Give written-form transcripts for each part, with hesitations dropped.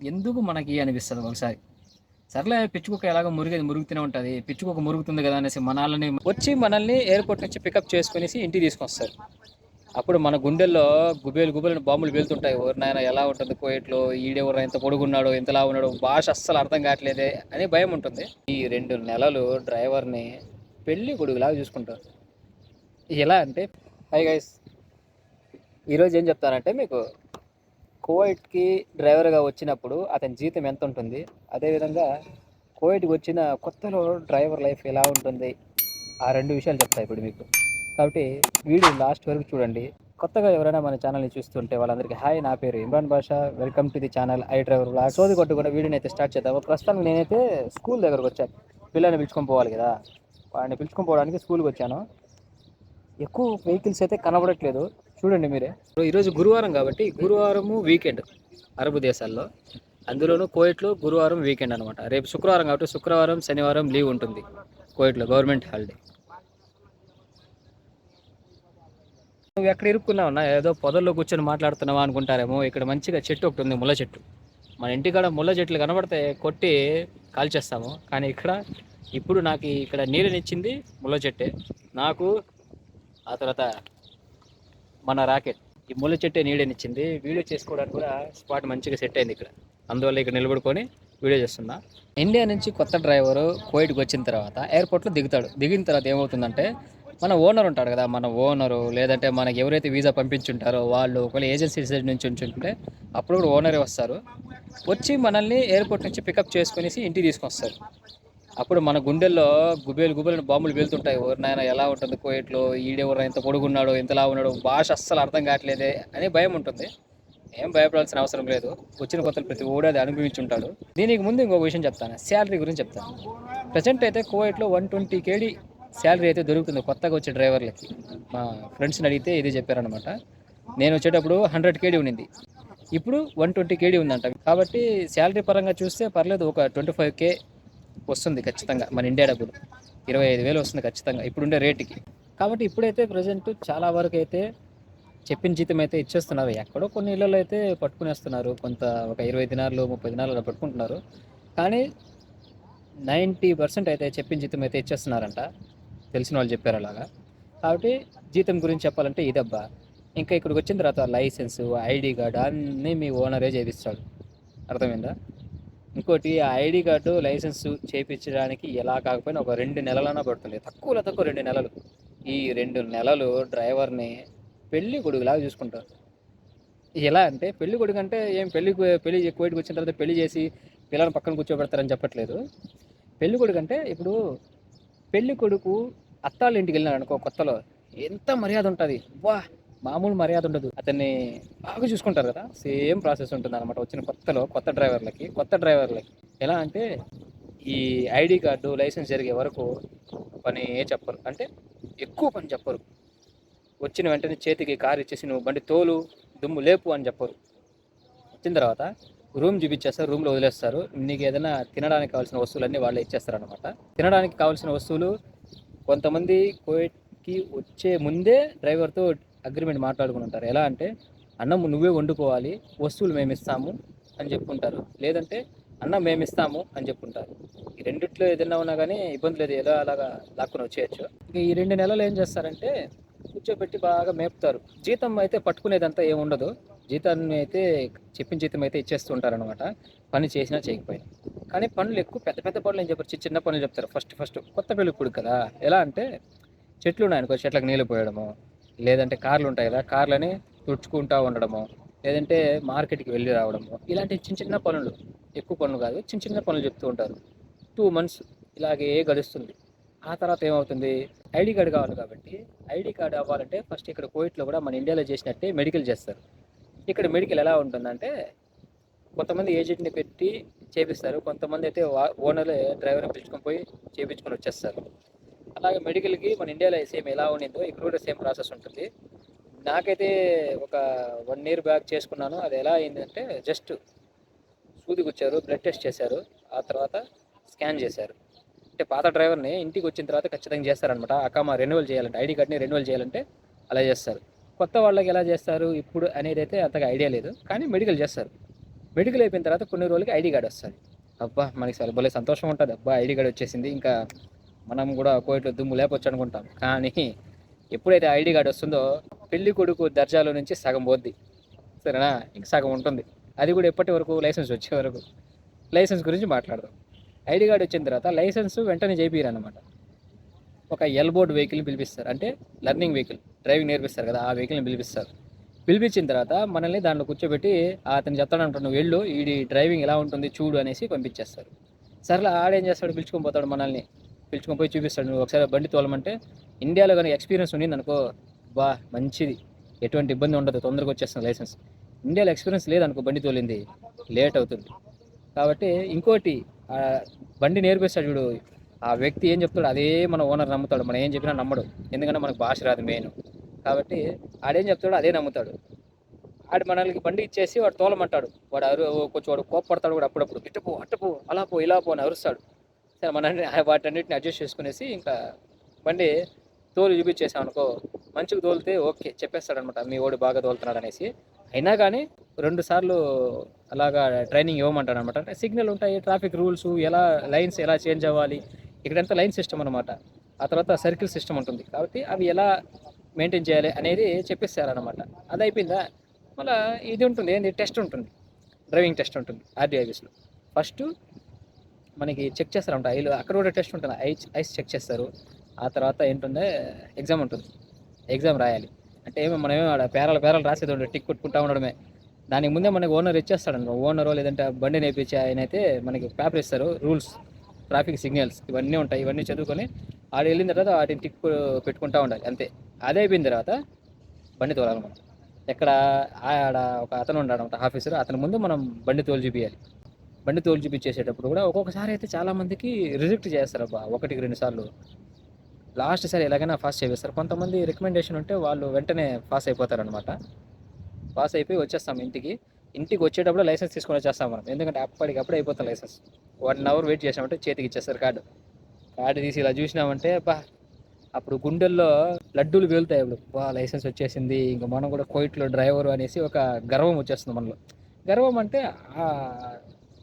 ఎందుకు మనకి అనిపిస్తది ఒకసారి. సర్లే పిచ్చుకుక్క ఎలాగో మురిగేది మురుగుతూనే ఉంటది. పిచ్చుకుక్క మురుగుతుంది గదా! అనేసి మనల్ని ఎయిర్‌పోర్ట్ నుంచి పికప్ చేసుకొనేసి ఇంటికి తీసుకొస్తారు. అప్పుడు మన గుండెల్లో గుబేలు గుబేలని బాంబులు పేలుతుంటాయి. ఓరి నాయన ఎలా ఉంటుంది కువైట్‌లో? ఈడెవర్రా ఇంత పొడుగున్నాడో, ఇంత లావున్నాడో, భాష అస్సలు అర్థం కావట్లేదే అని భయముంటుంది. ఈ 2 నెలలు డ్రైవర్‌ని పెళ్లి కొడుకులాగా చూసుకుంటారు. ఎలా అంటే హాయ్ గైస్, ఈరోజు ఏం చెప్తానంటే మీకు కువైట్‌కి డ్రైవర్‌గా వచ్చినప్పుడు అతని జీతం ఎంత ఉంటుంది? అదేవిధంగా కువైట్‌కి వచ్చిన కొత్తలో డ్రైవర్ లైఫ్ ఎలా ఉంటుంది? ఆ 2 విషయాలు చెప్తా ఇప్పుడు మీకు. కాబట్టి వీడియో లాస్ట్ వరకు చూడండి. కొత్తగా ఎవరైనా మన ఛానల్‌ని చూస్తుంటే వాళ్ళందరికీ హాయ్, నా పేరు Imran Basha. Welcome to the channel I driver vlogs. సోది కొట్టకుండా వీడియోని అయితే స్టార్ట్ చేద్దాము. ప్రస్తుతానికి నేనైతే స్కూల్ దగ్గరకు వచ్చాను. పిల్లల్ని పిలుచుకొని పోవాలి కదా! వాడిని పిలుచుకొని పోవడానికి స్కూల్‌కి వచ్చాను. ఎక్కువ వెహికల్స్ అయితే కనబడట్లేదు, చూడండి మీరే. ఈరోజు గురువారం కాబట్టి గురువారము వీకెండ్ అరబ్ దేశాల్లో, అందులోనూ కువైట్లో గురువారం వీకెండ్ అనమాట. రేపు శుక్రవారం కాబట్టి శుక్రవారం శనివారం లీవ్ ఉంటుంది కువైట్లో, గవర్నమెంట్ హాలిడే. నువ్వు ఎక్కడ ఇరుక్కున్నావున్నా, ఏదో పొదల్లో కూర్చొని మాట్లాడుతున్నావా అనుకుంటారేమో. ఇక్కడ మంచిగా చెట్టు ఒకటి ఉంది, ముళ్ళ చెట్టు. మన ఇంటికాడ ముళ్ళ చెట్లు కనబడితే కొట్టి కాల్చేస్తాము, కానీ ఇక్కడ ఇప్పుడు నాకు ఇక్కడ నీళ్ళనిచ్చింది ముళ్ళ చెట్టే నాకు. ఆ తర్వాత మన రాకెట్ ఈ ముళ్ళ చెట్టే నీడనిచ్చింది. వీడియో చేసుకోవడానికి కూడా స్పాట్ మంచిగా సెట్ అయింది ఇక్కడ. అందువల్ల ఇక్కడ నిలబడుకొని వీడియో చేస్తున్నా. ఇండియా నుంచి కొత్త డ్రైవరు కువైట్కి వచ్చిన తర్వాత ఎయిర్పోర్ట్లో దిగుతాడు. దిగిన తర్వాత ఏమవుతుందంటే మన ఓనర్ ఉంటాడు కదా, మన ఓనరు లేదంటే మనకి ఎవరైతే వీసా పంపించుంటారో వాళ్ళు ఒకవేళ ఏజెన్సీ సైడ్ నుంచి ఉంచుంటే అప్పుడు కూడా ఓనరే వస్తారు. వచ్చి మనల్ని ఎయిర్పోర్ట్ నుంచి పికప్ చేసుకునేసి ఇంటికి తీసుకొస్తారు. అప్పుడు మన గుండెల్లో గుబేలు గుబేలని బాంబులు పేలుతుంటాయి. ఓరి నాయన ఎలా ఉంటుంది కువైట్లో? ఈడెవర్రా ఇంత పొడుగున్నాడో, ఇంతలా ఉన్నాడో, భాష అస్సలు అర్థం కావట్లేదే అని భయం ఉంటుంది. ఏం భయపడాల్సిన అవసరం లేదు. వచ్చిన కొత్తలు ప్రతి ఓడి అది అనుభవించుంటాడు. దీనికి ముందు ఇంకొక విషయం చెప్తాను, శాలరీ గురించి చెప్తాను. ప్రజెంట్ అయితే కువైట్లో 120 కేడీ శాలరీ అయితే దొరుకుతుంది కొత్తగా వచ్చే డ్రైవర్లకి. మా ఫ్రెండ్స్ని అడిగితే ఇది చెప్పారనమాట. నేను వచ్చేటప్పుడు 100 కేడీ ఉండింది, ఇప్పుడు 120 కేడీ ఉందంట. కాబట్టి శాలరీ పరంగా చూస్తే పర్లేదు, ఒక 25K వస్తుంది ఖచ్చితంగా. మన ఇండియా డబ్బులు 25,000 వస్తుంది ఖచ్చితంగా ఇప్పుడుండే రేటుకి. కాబట్టి ఇప్పుడైతే ప్రజెంట్ చాలా వరకు అయితే చెప్పిన జీతం అయితే ఇచ్చేస్తున్నారు. ఎక్కడో కొన్ని ఇళ్ళలో అయితే పట్టుకునేస్తున్నారు, కొంత ఒక 20 దినాలు 30 దినాలు అలా పట్టుకుంటున్నారు. కానీ 90% అయితే చెప్పిన జీతం అయితే ఇచ్చేస్తున్నారంట, తెలిసిన వాళ్ళు చెప్పారు అలాగా. కాబట్టి జీతం గురించి చెప్పాలంటే ఇదబ్బా. ఇంకా ఇక్కడికి వచ్చిన తర్వాత లైసెన్సు, ఐడి కార్డు అన్నీ మీ ఓనరే చేపిస్తాడు, అర్థమైందా? ఇంకోటి, ఆ ఐడి కార్డు లైసెన్స్ చేయించడానికి ఎలా కాకపోయినా ఒక 2 నెలలైనా పడుతుంది, తక్కువలో తక్కువ 2 నెలలు. ఈ 2 నెలలు డ్రైవర్ని పెళ్లి కొడుకులాగా చూసుకుంటారు. ఎలా అంటే పెళ్లి కొడుకు అంటే ఏం పెళ్లి పెళ్లి కువైట్కి వచ్చిన తర్వాత పెళ్లి చేసి పిల్లల్ని పక్కన కూర్చోబెడతారని చెప్పట్లేదు. పెళ్లి కొడుకు అంటే ఇప్పుడు పెళ్లి కొడుకు అత్తాళ్ళ ఇంటికి వెళ్ళినాడు అనుకో కొత్తలో, ఎంత మర్యాద ఉంటుంది, వా మామూలు మర్యాద ఉండదు. అతన్ని బాగా చూసుకుంటారు కదా, సేమ్ ప్రాసెస్ ఉంటుంది అనమాట. వచ్చిన కొత్తలో కొత్త డ్రైవర్లకి ఎలా అంటే ఈ ఐడి కార్డు లైసెన్స్ జరిగే వరకు పని చెప్పరు, అంటే ఎక్కువ పని చెప్పరు. వచ్చిన వెంటనే చేతికి కారు ఇచ్చేసి నువ్వు బండి తోలు, దుమ్ము లేపు అని చెప్పరు. వచ్చిన తర్వాత రూమ్ చూపించేస్తారు, రూమ్లో వదిలేస్తారు. నీకు ఏదైనా తినడానికి కావాల్సిన వస్తువులన్నీ వాళ్ళే ఇచ్చేస్తారు అనమాట. తినడానికి కావాల్సిన వస్తువులు కొంతమంది కువైట్కి వచ్చే ముందే డ్రైవర్తో అగ్రిమెంట్ మాట్లాడుకుని ఉంటారు. ఎలా అంటే అన్నం నువ్వే వండుకోవాలి, వస్తువులు మేము ఇస్తాము అని చెప్పుకుంటారు, లేదంటే అన్నం మేము ఇస్తాము అని చెప్పుకుంటారు. ఈ రెండిట్లో ఏదైనా ఉన్నా కానీ ఇబ్బంది లేదు, ఏదో అలాగా లాక్కుని వచ్చేయచ్చు. ఇక ఈ 2 నెలలు ఏం చేస్తారంటే కూర్చోబెట్టి బాగా మేపుతారు. జీతం అయితే పట్టుకునేదంతా ఏమి ఉండదు. జీతాన్ని అయితే చెప్పిన జీతం అయితే ఇచ్చేస్తూ ఉంటారనమాట, పని చేసినా చేయకపోయినా. కానీ పనులు ఎక్కువ పెద్ద పెద్ద పనులు ఏం చెప్పారు, చిన్న చిన్న పనులు చెప్తారు. ఫస్ట్ కొత్త పెళ్లి కొడుకు కదా, ఎలా అంటే చెట్లు ఉన్నాయనుకో, చెట్లకు నీళ్ళు పోయడము, లేదంటే కార్లు ఉంటాయి కదా, కార్లని తుడుచుకుంటూ ఉండడము, లేదంటే మార్కెట్కి వెళ్ళి రావడము, ఇలాంటి చిన్న చిన్న పనులు. ఎక్కువ పనులు కాదు, చిన్న చిన్న పనులు చెప్తూ ఉంటారు. 2 months ఇలాగే గడుస్తుంది. ఆ తర్వాత ఏమవుతుంది, ఐడి కార్డు కావాలి కాబట్టి ఐడి కార్డు అవ్వాలంటే ఫస్ట్ ఇక్కడ కువైట్లో కూడా మన ఇండియాలో చేసినట్టే మెడికల్ చేస్తారు. ఇక్కడ మెడికల్ ఎలా ఉంటుందంటే కొంతమంది ఏజెంట్ని పెట్టి చేపిస్తారు, కొంతమంది అయితే ఓనర్లే డ్రైవర్ని పిలుచుకొని పోయి చేయించుకొని వచ్చేస్తారు. అలాగే మెడికల్కి మన ఇండియాలో సేమ్ ఎలా ఉండిందో ఇక్కడ కూడా సేమ్ ప్రాసెస్ ఉంటుంది. నాకైతే ఒక 1 year బ్యాక్ చేసుకున్నాను. అది ఎలా అయిందంటే జస్ట్ సూది గుచ్చారు, బ్లడ్ టెస్ట్ చేశారు, ఆ తర్వాత స్కాన్ చేశారు. అంటే పాత డ్రైవర్ని ఇంటికి వచ్చిన తర్వాత ఖచ్చితంగా చేస్తారనమాట. అకామా రెన్యువల్ చేయాలంటే, ఐడి కార్డ్ని రెన్యువల్ చేయాలంటే అలా చేస్తారు. కొత్త వాళ్ళకి ఎలా చేస్తారు ఇప్పుడు అనేది అయితే అంతగా ఐడియా లేదు, కానీ మెడికల్ చేస్తారు. మెడికల్ అయిపోయిన తర్వాత కొన్ని రోజులకి ఐడి కార్డ్ వస్తుంది. అబ్బా మనకి సరే భలే సంతోషం ఉంటుంది, అబ్బా ఐడి కార్డ్ వచ్చేసింది, ఇంకా మనం కూడా కోయిట్లో దుమ్ము లేపొచ్చు అనుకుంటాం. కానీ ఎప్పుడైతే ఐడి కార్డ్ వస్తుందో పెళ్లి కొడుకు దర్జాలో నుంచి సగం పోద్ది, సరేనా, ఇంక సగం ఉంటుంది. అది కూడా ఎప్పటి వరకు, లైసెన్స్ వచ్చే వరకు. లైసెన్స్ గురించి మాట్లాడదాం. ఐడి కార్డ్ వచ్చిన తర్వాత లైసెన్స్ వెంటనే చేపియరు అనమాట. ఒక ఎల్బోర్డ్ వెహికల్ని పిలిపిస్తారు, అంటే లర్నింగ్ వెహికల్, డ్రైవింగ్ నేర్పిస్తారు కదా, ఆ వెహికల్ని పిలిపిస్తారు. పిలిపించిన తర్వాత మనల్ని దాంట్లో కూర్చోబెట్టి అతను చెప్తాడంటాడు, నువ్వు వెళ్ళు, ఈ డ్రైవింగ్ ఎలా ఉంటుంది చూడు అనేసి పంపించేస్తారు. సర్లే ఆడేం చేస్తాడు, పిలుచుకొని పోతాడు మనల్ని, పిలుచుకొని పోయి చూపిస్తాడు. నువ్వు ఒకసారి బండి తోలమంటే, ఇండియాలో కానీ ఎక్స్పీరియన్స్ ఉంది అనుకో, బా మంచిది, ఎటువంటి ఇబ్బంది ఉండదు, తొందరగా వచ్చేస్తుంది లైసెన్స్. ఇండియాలో ఎక్స్పీరియన్స్ లేదనుకో, బండి తోలింది లేట్ అవుతుంది. కాబట్టి ఇంకోటి, బండి నేర్పిస్తాడు చూడు, ఆ వ్యక్తి ఏం చెప్తాడు అదే మన ఓనర్ నమ్ముతాడు, మనం ఏం చెప్పినా నమ్మడు, ఎందుకంటే మనకు భాష రాదు మెయిన్. కాబట్టి ఆడేం చెప్తాడో అదే నమ్ముతాడు. ఆడు మనల్ని బండి ఇచ్చేసి వాడు తోలమంటాడు, కొంచెం వాడు కోపడతాడు కూడా అప్పుడప్పుడు, ఇటుపో అటుపో అలా పో ఇలా పో అని అరుస్తాడు. సరే మనల్ని వాటన్నిటిని అడ్జస్ట్ చేసుకునేసి ఇంకా బండి తోలు చూపించేసాం అనుకో, మంచిగా తోలితే ఓకే చెప్పేస్తాడు అనమాట, మీ వాడు బాగా తోలుతున్నాడు అనేసి. అయినా కానీ 2 సార్లు అలాగా ట్రైనింగ్ ఇవ్వమంటాడు అనమాట. అంటే సిగ్నల్ ఉంటాయి, ట్రాఫిక్ రూల్స్, ఎలా లైన్స్ ఎలా చేంజ్ అవ్వాలి, ఇక్కడంతా లైన్ సిస్టమ్ అనమాట. ఆ తర్వాత సర్కిల్ సిస్టమ్ ఉంటుంది, కాబట్టి అవి ఎలా మెయింటైన్ చేయాలి అనేది చెప్పిస్తారనమాట. అది అయిపోయిందా, మళ్ళీ ఇది ఉంటుంది, ఏంటి టెస్ట్ ఉంటుంది, డ్రైవింగ్ టెస్ట్ ఉంటుంది ఆర్డీ ఆఫీస్లో. ఫస్ట్ మనకి చెక్ చేస్తారంట ఐలు, అక్కడ కూడా టెస్ట్ ఉంటుంది, ఐస్ చెక్ చేస్తారు. ఆ తర్వాత ఏంటంటే ఎగ్జామ్ ఉంటుంది, ఎగ్జామ్ రాయాలి. అంటే మనమేమో ఆడ పేరాలు రాసేది ఉండదు, టిక్ కొట్టుకుంటా ఉండడమే. దానికి ముందే మనకి ఓనర్ ఇచ్చేస్తాడు, ఓనరు లేదంటే బండి నేర్పించి ఆయన అయితే మనకి పేపర్ ఇస్తారు, రూల్స్, ట్రాఫిక్ సిగ్నల్స్ ఇవన్నీ ఉంటాయి. ఇవన్నీ చదువుకొని ఆడ వెళ్ళిన తర్వాత వాటిని టిక్ పెట్టుకుంటూ ఉండాలి, అంతే. అదే అయిపోయిన తర్వాత బండి తోలాలన్నమాట. ఎక్కడ ఆడ ఒక అతను ఉన్నాడు అనమాట, ఆఫీసర్, అతని ముందు మనం బండి తోలు చూపించాలి. బండి తోలు చూపించేసేటప్పుడు కూడా ఒక్కొక్కసారి అయితే చాలామందికి రిజెక్ట్ చేస్తారు, అబ్బా 1-2 సార్లు. లాస్ట్ సారి ఎలాగైనా పాస్ చేస్తారు. కొంతమంది రికమెండేషన్ ఉంటే వాళ్ళు వెంటనే పాస్ అయిపోతారనమాట. పాస్ అయిపోయి వచ్చేస్తాం ఇంటికి వచ్చేటప్పుడు లైసెన్స్ తీసుకొని వచ్చేస్తాం మనం, ఎందుకంటే అప్పటికప్పుడు అయిపోతాం లైసెన్స్. 1 అవర్ వెయిట్ చేసామంటే చేతికి ఇచ్చేస్తారు కార్డు తీసి ఇలా చూసినామంటే బా, అప్పుడు గుండెల్లో లడ్డూలు పేలుతాయి. అప్పుడు బా లైసెన్స్ వచ్చేసింది, ఇంకా మనం కూడా కోయిట్లో డ్రైవర్ అనేసి ఒక గర్వం వచ్చేస్తుంది మనలో. గర్వం అంటే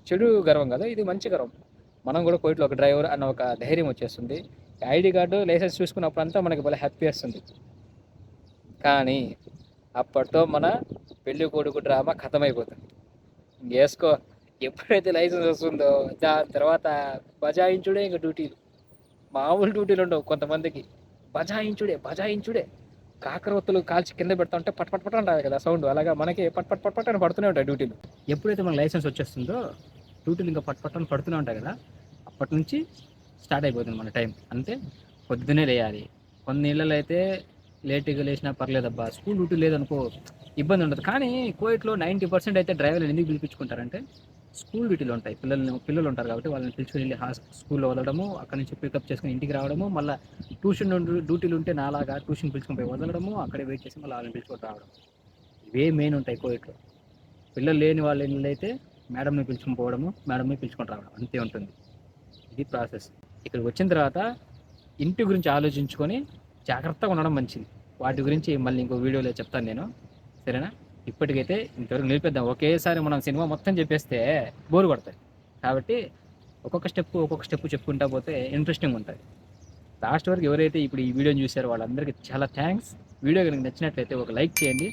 చెడు గర్వం కదా, ఇది మంచి గర్వం. మనం కూడా కోయిట్లో ఒక డ్రైవర్ అన్న ఒక ధైర్యం వచ్చేస్తుంది. ఐడి కార్డు లైసెన్స్ చూసుకున్నప్పుడంతా మనకి భలే హ్యాపీ వస్తుంది. కానీ అప్పటితో మన పెళ్లి కొడుకు డ్రామా ఖతమైపోతుంది. వేసుకో, ఎప్పుడైతే లైసెన్స్ వస్తుందో దాని తర్వాత బజాయించుడే ఇంకా డ్యూటీలు, మామూలు డ్యూటీలు ఉండవు కొంతమందికి. బజాయించుడే కాకరవత్తులు కాల్చి కింద పెడతా ఉంటే పట్ పట్ పట్ అంటారు కదా సౌండ్, అలాగా మనకి పట్ పట్ పట్ పట్ అని పడుతూనే ఉంటాయి డ్యూటీలు. ఎప్పుడైతే మన లైసెన్స్ వచ్చేస్తుందో డ్యూటీలు ఇంకా పట్ పట్ అని పడుతూనే ఉంటాయి కదా, అప్పటి నుంచి స్టార్ట్ అయిపోతుంది మన టైం. అంటే పొద్దునే లేయాలి. కొన్ని ఇళ్ళలో అయితే లేట్గా లేచినా పర్లేదబ్బా, స్కూల్ డ్యూటీ లేదనుకో ఇబ్బంది ఉండదు. కానీ కోవిడ్లో 90% అయితే డ్రైవర్లు ఎందుకు పిలిపించుకుంటారంటే స్కూల్ డ్యూటీలు ఉంటాయి, పిల్లలు ఉంటారు కాబట్టి వాళ్ళని పిలుచుకుని వెళ్ళి స్కూల్లో వదలడము, అక్కడి నుంచి పికప్ చేసుకుని ఇంటికి రావడము, మళ్ళీ ట్యూషన్ డ్యూటీలు ఉంటే నాలాగా ట్యూషన్ పిలుచుకొని పోయి వదలడము, అక్కడే వెయిట్ చేసి మళ్ళీ వాళ్ళని పిలుచుకొని రావడం, ఇవే మెయిన్ ఉంటాయి కోవిడ్లో. పిల్లలు లేని వాళ్ళ ఇళ్ళు అయితే మేడంని పిలుచుకొని పోవడము, మేడంని పిలుచుకొని రావడం, అంతే ఉంటుంది. ఇది ప్రాసెస్. ఇక్కడికి వచ్చిన తర్వాత ఇంటి గురించి ఆలోచించుకొని జాగ్రత్తగా ఉండడం మంచిది. వాటి గురించి మళ్ళీ ఇంకో వీడియోలో చెప్తాను నేను, సరేనా? ఇప్పటికైతే ఇంతవరకు నిలిపేద్దాం. ఒకేసారి మనం సినిమా మొత్తం చెప్పేస్తే బోరు కొడతాయి. కాబట్టి ఒక్కొక్క స్టెప్ చెప్పుకుంటా పోతే ఇంట్రెస్టింగ్ ఉంటుంది. లాస్ట్ వరకు ఎవరైతే ఇప్పుడు ఈ వీడియోని చూసారో వాళ్ళందరికీ చాలా థ్యాంక్స్. వీడియో కనుక నచ్చినట్లయితే ఒక లైక్ చేయండి.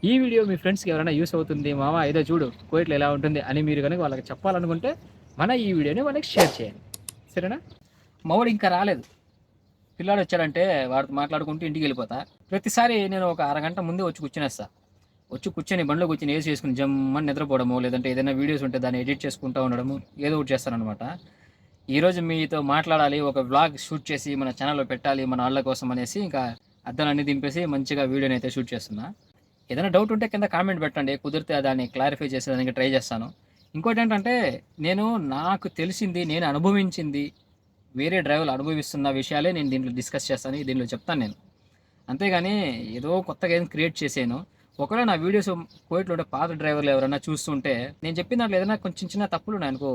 ఈ వీడియో మీ ఫ్రెండ్స్కి ఎవరైనా యూస్ అవుతుంది, మామ ఏదో చూడు కోయిట్లో ఎలా ఉంటుంది అని మీరు కనుక వాళ్ళకి చెప్పాలనుకుంటే ఈ వీడియోని వాళ్ళకి షేర్ చేయండి, సరేనా? మౌడు ఇంకా రాలేదు, పిల్లాడు వచ్చాడంటే వాడితో మాట్లాడుకుంటూ ఇంటికి వెళ్ళిపోతా. ప్రతిసారి నేను ఒక అరగంట ముందే వచ్చి కూర్చొని బండిలో కూర్చొని ఏసీ చేసుకుని జమ్మని నిద్రపోవడము, లేదంటే ఏదైనా వీడియోస్ ఉంటే దాన్ని ఎడిట్ చేసుకుంటూ ఉండడము, ఏదో ఒకటి చేస్తానమాట. ఈరోజు మీతో మాట్లాడాలి, ఒక వ్లాగ్ షూట్ చేసి మన ఛానల్లో పెట్టాలి మన వాళ్ళ కోసం అనేసి ఇంకా అద్దాలన్నీ దింపేసి మంచిగా వీడియోని అయితే షూట్ చేస్తున్నా. ఏదైనా డౌట్ ఉంటే కింద కామెంట్ పెట్టండి, కుదిరితే దాన్ని క్లారిఫై చేసేదానికి ట్రై చేస్తాను. ఇంకోటి ఏంటంటే నాకు తెలిసింది, నేను అనుభవించింది, వేరే డ్రైవర్లు అనుభవిస్తున్న విషయాలే నేను దీంట్లో డిస్కస్ చేస్తాను, దీంట్లో చెప్తాను నేను. అంతేగాని ఏదో కొత్తగా ఏదైనా క్రియేట్ చేసాను. ఒకవేళ నా వీడియోస్ కోవిడ్లో ఉంటే పాత డ్రైవర్లు ఎవరైనా చూస్తుంటే నేను చెప్పిన దాంట్లో ఏదైనా కొంచెం చిన్న తప్పులు ఉన్నాయనుకో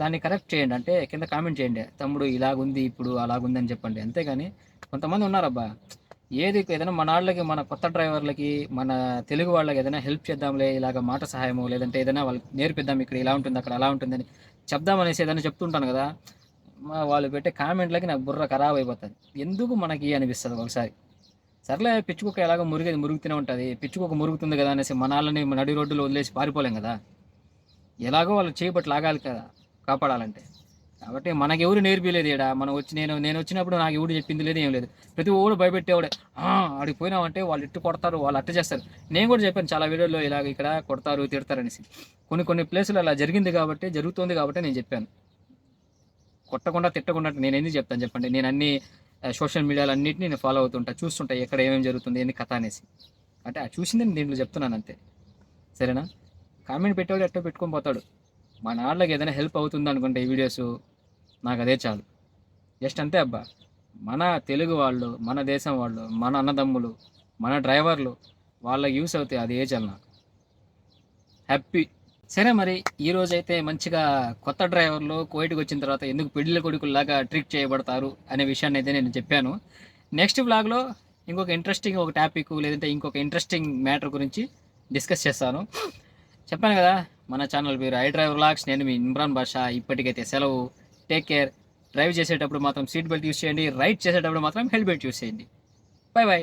దాన్ని కరెక్ట్ చేయండి, అంటే కింద కామెంట్ చేయండి, తమ్ముడు ఇలాగుంది ఇప్పుడు అలాగుంది అని చెప్పండి. అంతేగాని కొంతమంది ఉన్నారబ్బా, ఏదైనా మన వాళ్ళకి, మన కొత్త డ్రైవర్లకి, మన తెలుగు వాళ్ళకి ఏదైనా హెల్ప్ చేద్దాంలే, ఇలాగ మాట సహాయమో, లేదంటే ఏదైనా వాళ్ళకి నేర్పిద్దాం, ఇక్కడ ఇలా ఉంటుంది, అక్కడ అలా ఉంటుందని చెప్దామనేసి ఏదైనా చెప్తుంటాను కదా! వాళ్ళు పెట్టే కామెంట్‌లకి నాకు బుర్ర ఖరాబ్ అయిపోతది. ఎందుకు మనకి అనిపిస్తది ఒకసారి. సర్లే పిచ్చుకుక్క ఎలాగో మురిగేది మురుగుతూనే ఉంటది. పిచ్చుకుక్క మురుగుతుంది కదా అనేసి మనాళ్ళని నడి రోడ్డులో వదిలేసి పారిపోలేం కదా! ఎలాగో వాళ్ళ చేయి పట్టి లాగాలి కదా! కాపాడాలంటే. కాబట్టి మనకెవరు నేర్పియలేదు ఈడ. మనం వచ్చి నేనొచ్చినప్పుడు నాకు ఎవడు చెప్పింది లేదు, ఏం లేదు. ప్రతి ఓడు భయపెట్టేవాడే. ఆ! ఆడికి పోయినామంటే వాళ్ళు ఇట్టు కొడతారు, వాళ్ళు అట్ట చేస్తారు. నేను కూడా చెప్పాను చాలా వీడియోల్లో ఇలాగ ఇక్కడ కొడతారు, తిడతారనేసి. కొన్ని కొన్ని ప్లేసులు అలా జరిగింది కాబట్టి, జరుగుతుంది కాబట్టి నేను చెప్పాను. కొట్టకుండా, తిట్టకుండా నేనెందుకు చెప్తాను చెప్పండి. నేను అన్ని సోషల్ మీడియాలో అన్నిటిని నేను ఫాలో అవుతుంటా. చూస్తుంటా ఎక్కడ ఏమేమి జరుగుతుంది, ఏంది కథ అనేసి. అంటే ఆ చూసింది నేను దీంట్లో చెప్తున్నాను అంతే. సరేనా? కామెంట్ పెట్టేవాడు ఎట్టో పెట్టుకొని పోతాడు. మన ఆళ్ళకి ఏదైనా హెల్ప్ అవుతుందనుకుంటే ఈ వీడియోసు నాకదే చాలు. జస్ట్ అంతే అబ్బా! మన తెలుగు వాళ్ళు, మన దేశం వాళ్ళు, మన అన్నదమ్ములు, మన డ్రైవర్లు వాళ్ళకి యూజ్ అవుతాయి అదే చాలు నాకు. హ్యాపీ. సరే మరి ఈరోజైతే మంచిగా కొత్త డ్రైవర్లు కువైట్‌కొచ్చిన తర్వాత ఎందుకు పెళ్ళిళ్ళ కొడుకుల్లాగా ట్రీట్ చేయబడతారు అనే విషయాన్నయితే నేను చెప్పాను. నెక్స్ట్ వ్లాగ్‌లో ఇంకొక ఇంట్రెస్టింగ్ ఒక టాపిక్ లేదంటే ఇంకొక ఇంట్రెస్టింగ్ మ్యాటర్ గురించి డిస్కస్ చేస్తాను. చెప్పాను కదా! మన ఛానల్ పేరు ఐ డ్రైవర్ వ్లాగ్స్. నేను మీ ఇమ్రాన్ బాషా. ఇప్పటికైతే సెలవు. Take care. డ్రైవ్ చేసేటప్పుడు మాత్రం సీట్ బెల్ట్ యూజ్ చేయండి. రైడ్ చేసేటప్పుడు మాత్రం హెల్మెట్ యూజ్ చేయండి. By by.